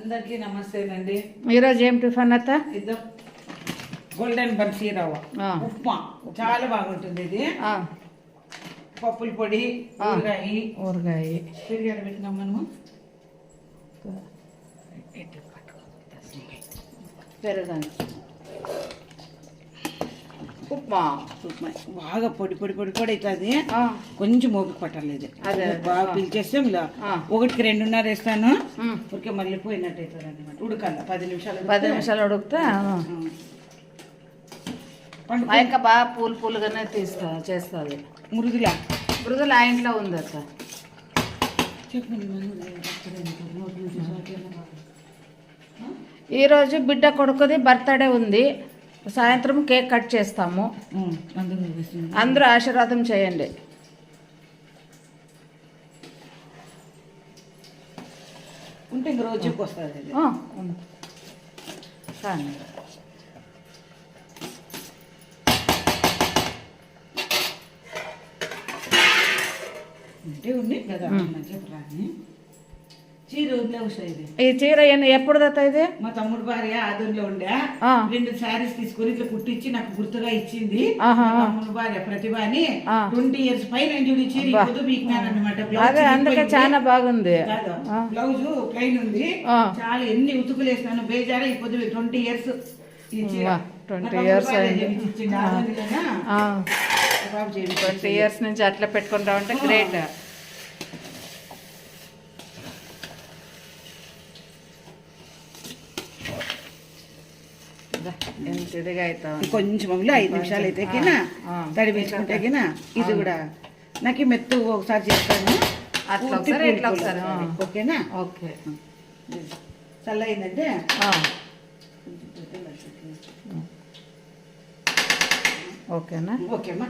అందరికీ నమస్తేనండి. ఈరోజు ఏం టిఫిన్ అత్త? ఇదో గోల్డెన్ బన్సీ రవ్వ ఉప్మా చాలా బాగుంటుంది. ఇది పప్పుల పొడి, ఊరగాయ పెరిగాడ పెట్టినాం మనము. పెరగాలి ఉప్మా ఉప్మా బాగా పొడి పొడి పొడి పొడి అవుతుంది. కొంచెం ఓపిక పట్టలేదు. అదే బాగా పిలిచేస్తే ఒకటికి 2.5 వేస్తాను. ఊరికే మళ్ళీ పోయినట్టు అవుతుంది అనమాట. ఉడకాల 10 నిమిషాలు ఉడికితే ఇంకా బాగా పూలుగానే చేస్తుంది. మృదుల ఆ ఇంట్లో ఉంది అత్త. ఈరోజు బిడ్డ కొడుకుది బర్త్డే ఉంది. సాయంత్రం కేక్ కట్ చేస్తాము. అందరూ ఆశీర్వాదం చేయండి. ఉంటే ఇంక రోజుకి వస్తుంది. కానీ ఉంటే ఉంది కదా చెప్పరాని. చీర ఈ చీర ఎప్పుడు దత్త ఇది? మా తమ్ముడు భార్య ఆదూరులో ఉండే 2 శారీస్ తీసుకుని ఇట్లా కుట్టించి నాకు గుర్తుగా ఇచ్చింది. తమ్ముడు భార్య ప్రతిభ అని 20 years పైన అదే అందుకే చాలా బాగుంది. బ్లౌజ్ ప్లెయిన్ ఉంది. చాలా ఎన్ని ఉతుకులు వేసినాను బేజారా. ఈ పొద్దు 20 years 20 years 20 years నుంచి అట్లా పెట్టుకుంటామంటే గ్రేట్. ఎంత ఇదిగా అవుతాం. కొంచెం 5 నిమిషాలు అయితే తడిపించుకుంటే ఇది కూడా నాకు మెత్తు ఒకసారి చేస్తాను. అట్లా ఒకసారి ఇట్లా ఒకసారి. ఓకేనా? ఓకే. చల్ల అయిందంటే ఓకేనా? ఓకేమ్మా.